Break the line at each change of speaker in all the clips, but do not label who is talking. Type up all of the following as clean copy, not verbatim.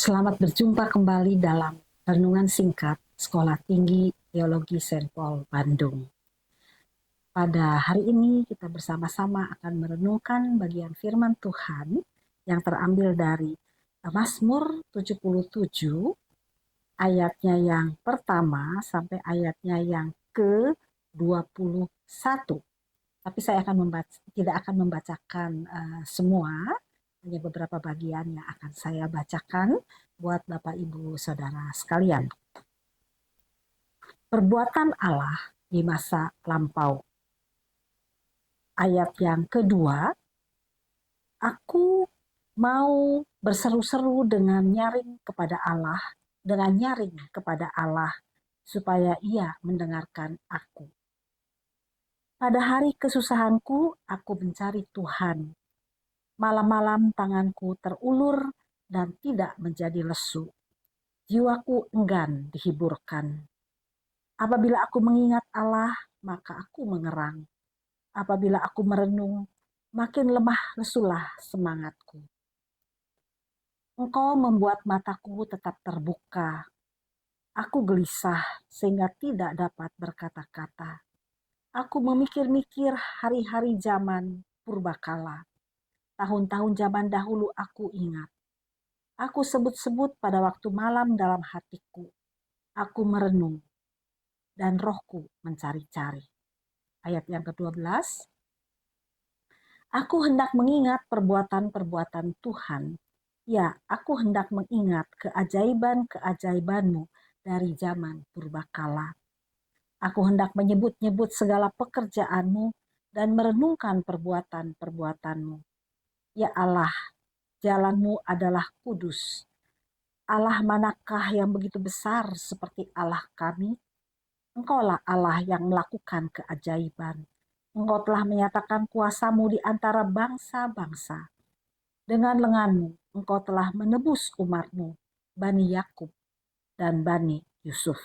Selamat berjumpa kembali dalam renungan singkat Sekolah Tinggi Teologi Saint Paul Bandung. Pada hari ini kita bersama-sama akan merenungkan bagian firman Tuhan yang terambil dari Mazmur 77 ayatnya yang pertama sampai ayatnya yang ke-21. Tapi saya tidak akan membacakan semua, hanya beberapa bagian yang akan saya bacakan buat Bapak Ibu Saudara sekalian. Perbuatan Allah di masa lampau. Ayat yang kedua, aku mau berseru-seru dengan nyaring kepada Allah, supaya Ia mendengarkan aku. Pada hari kesusahanku, aku mencari Tuhan. Malam-malam tanganku terulur dan tidak menjadi lesu. Jiwaku enggan dihiburkan. Apabila aku mengingat Allah, maka aku mengerang. Apabila aku merenung, makin lemah lesulah semangatku. Engkau membuat mataku tetap terbuka. Aku gelisah sehingga tidak dapat berkata-kata. Aku memikir-mikir hari-hari zaman purbakala. Tahun-tahun zaman dahulu aku ingat. Aku sebut-sebut pada waktu malam dalam hatiku. Aku merenung dan rohku mencari-cari. Ayat yang ke-12. Aku hendak mengingat perbuatan-perbuatan Tuhan. Ya, aku hendak mengingat keajaiban-keajaiban-Mu dari zaman purbakala. Aku hendak menyebut-nyebut segala pekerjaan-Mu dan merenungkan perbuatan-perbuatan-Mu. Ya Allah, jalan-Mu adalah kudus. Allah manakah yang begitu besar seperti Allah kami? Engkaulah Allah yang melakukan keajaiban. Engkau telah menyatakan kuasa-Mu di antara bangsa-bangsa. Dengan lengan-Mu, Engkau telah menebus umat-Mu, Bani Yakub dan Bani Yusuf.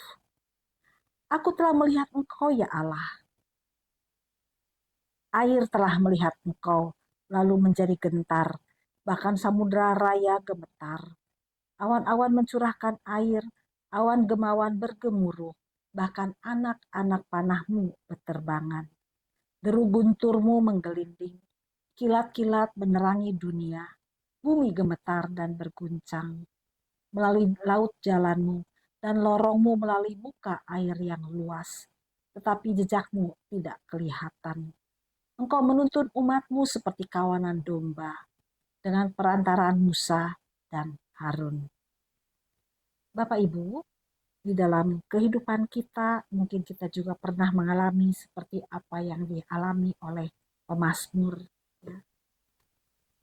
Aku telah melihat Engkau, ya Allah. Air telah melihat Engkau, lalu menjadi gentar. Bahkan samudra raya gemetar. Awan-awan mencurahkan air, awan gemawan bergemuruh. Bahkan anak-anak panah-Mu berterbangan. Deru guntur-Mu menggelinding. Kilat-kilat menerangi dunia. Bumi gemetar dan berguncang. Melalui laut jalan-Mu dan lorong-Mu melalui muka air yang luas. Tetapi jejak-Mu tidak kelihatan. Engkau menuntun umat-Mu seperti kawanan domba dengan perantaraan Musa dan Harun. Bapak Ibu, di dalam kehidupan kita mungkin kita juga pernah mengalami seperti apa yang dialami oleh pemazmur.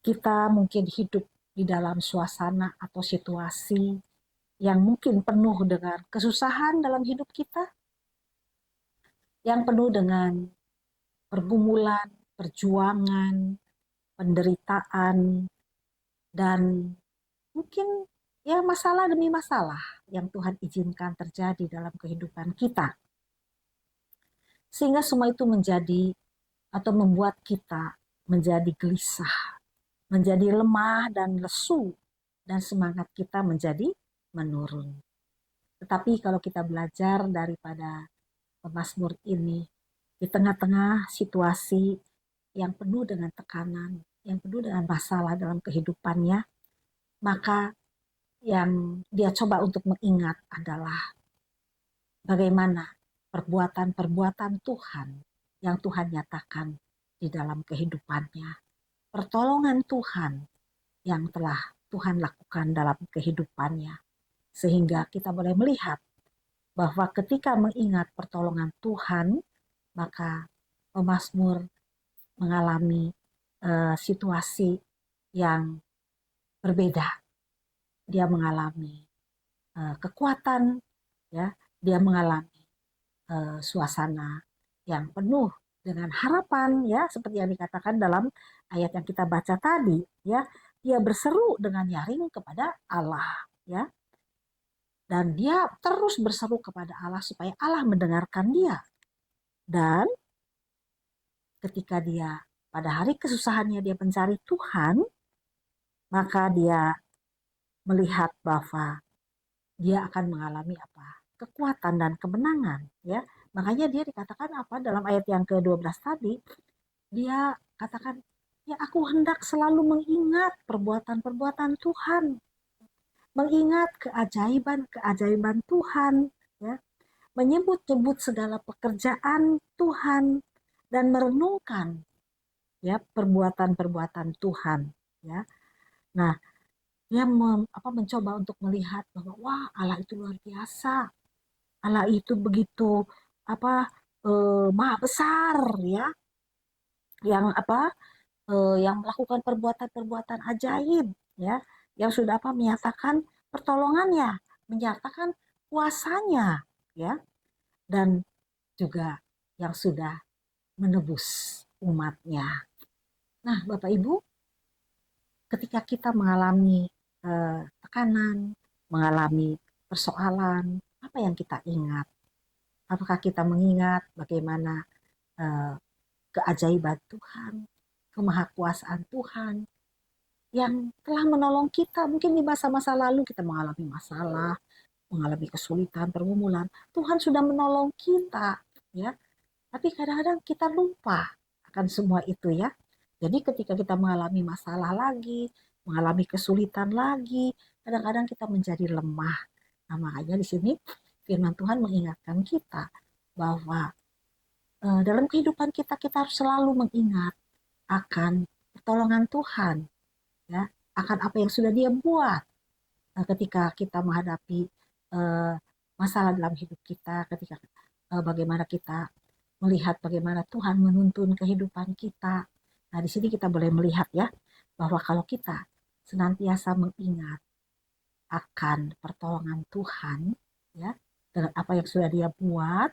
Kita mungkin hidup di dalam suasana atau situasi yang mungkin penuh dengan kesusahan dalam hidup kita, yang penuh dengan pergumulan, perjuangan, penderitaan, dan mungkin ya masalah demi masalah yang Tuhan izinkan terjadi dalam kehidupan kita. Sehingga semua itu menjadi atau membuat kita menjadi gelisah, menjadi lemah dan lesu, dan semangat kita menjadi menurun. Tetapi kalau kita belajar daripada pemazmur ini, di tengah-tengah situasi yang penuh dengan tekanan, yang penuh dengan masalah dalam kehidupannya, maka yang dia coba untuk mengingat adalah bagaimana perbuatan-perbuatan Tuhan yang Tuhan nyatakan di dalam kehidupannya. Pertolongan Tuhan yang telah Tuhan lakukan dalam kehidupannya. Sehingga kita boleh melihat bahwa ketika mengingat pertolongan Tuhan, maka pemazmur mengalami situasi yang berbeda. Dia mengalami kekuatan, ya, dia mengalami suasana yang penuh dengan harapan, ya, seperti yang dikatakan dalam ayat yang kita baca tadi, ya. Dia berseru dengan nyaring kepada Allah, ya. Dan dia terus berseru kepada Allah supaya Allah mendengarkan dia. Dan ketika dia pada hari kesusahannya dia mencari Tuhan, maka dia melihat bahwa dia akan mengalami apa? Kekuatan dan kemenangan, ya. Makanya dia dikatakan apa dalam ayat yang ke-12 tadi, dia katakan, ya aku hendak selalu mengingat perbuatan-perbuatan Tuhan, mengingat keajaiban-keajaiban Tuhan, ya, menyebut-nyebut segala pekerjaan Tuhan dan merenungkan ya perbuatan-perbuatan Tuhan, ya. Nah, dia mencoba untuk melihat bahwa wah, Allah itu luar biasa. Allah itu begitu apa maha besar, ya, yang apa yang melakukan perbuatan-perbuatan ajaib, ya, yang sudah apa menyatakan pertolongannya, menyatakan kuasanya, ya, dan juga yang sudah menebus umatnya. Nah, Bapak Ibu, ketika kita mengalami tekanan, mengalami persoalan, apa yang kita ingat? Apakah kita mengingat bagaimana eh, keajaiban Tuhan, kemahakuasaan Tuhan yang telah menolong kita? Mungkin di masa-masa lalu kita mengalami masalah, mengalami kesulitan, pergumulan. Tuhan sudah menolong kita, ya. Tapi kadang-kadang kita lupa akan semua itu, ya. Jadi ketika kita mengalami masalah lagi, mengalami kesulitan lagi, kadang-kadang kita menjadi lemah. Nah, makanya di sini firman Tuhan mengingatkan kita bahwa dalam kehidupan kita kita harus selalu mengingat akan pertolongan Tuhan, ya, akan apa yang sudah Dia buat ketika kita menghadapi eh, masalah dalam hidup kita, ketika bagaimana kita melihat bagaimana Tuhan menuntun kehidupan kita. Nah, di sini kita boleh melihat ya bahwa kalau kita senantiasa mengingat akan pertolongan Tuhan, ya, dengan apa yang sudah Dia buat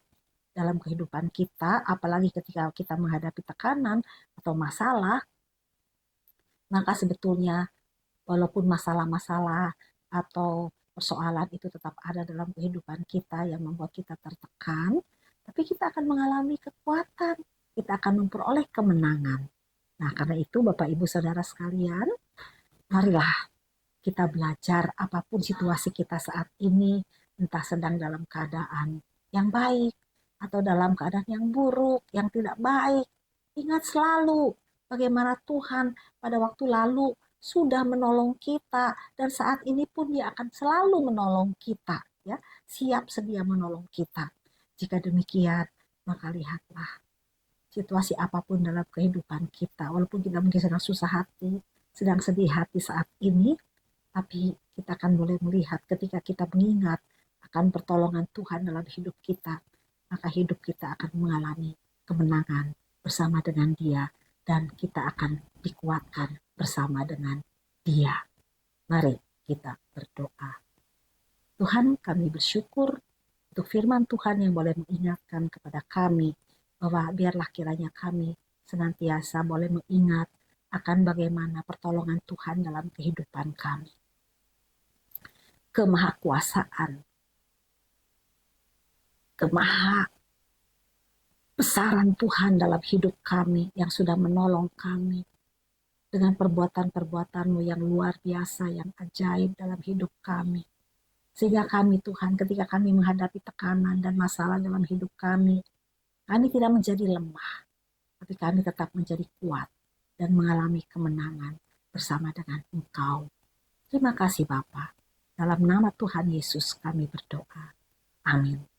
dalam kehidupan kita, apalagi ketika kita menghadapi tekanan atau masalah, maka sebetulnya walaupun masalah-masalah atau persoalan itu tetap ada dalam kehidupan kita yang membuat kita tertekan, tapi kita akan mengalami kekuatan, kita akan memperoleh kemenangan. Nah, karena itu Bapak Ibu Saudara sekalian, marilah kita belajar apapun situasi kita saat ini, entah sedang dalam keadaan yang baik atau dalam keadaan yang buruk, yang tidak baik. Ingat selalu bagaimana Tuhan pada waktu lalu sudah menolong kita dan saat ini pun Dia akan selalu menolong kita, ya, siap sedia menolong kita. Jika demikian, maka lihatlah situasi apapun dalam kehidupan kita, walaupun kita mungkin sedang susah hati, sedang sedih hati saat ini, tapi kita akan boleh melihat ketika kita mengingat akan pertolongan Tuhan dalam hidup kita, maka hidup kita akan mengalami kemenangan bersama dengan Dia dan kita akan dikuatkan bersama dengan Dia. Mari kita berdoa. Tuhan, kami bersyukur untuk firman Tuhan yang boleh mengingatkan kepada kami bahwa biarlah kiranya kami senantiasa boleh mengingat akan bagaimana pertolongan Tuhan dalam kehidupan kami. Kemahakuasaan, kemahabesaran Tuhan dalam hidup kami yang sudah menolong kami dengan perbuatan-perbuatan-Mu yang luar biasa, yang ajaib dalam hidup kami. Sehingga kami Tuhan ketika kami menghadapi tekanan dan masalah dalam hidup kami tidak menjadi lemah, tapi kami tetap menjadi kuat dan mengalami kemenangan bersama dengan Engkau. Terima kasih Bapa. Dalam nama Tuhan Yesus kami berdoa. Amin.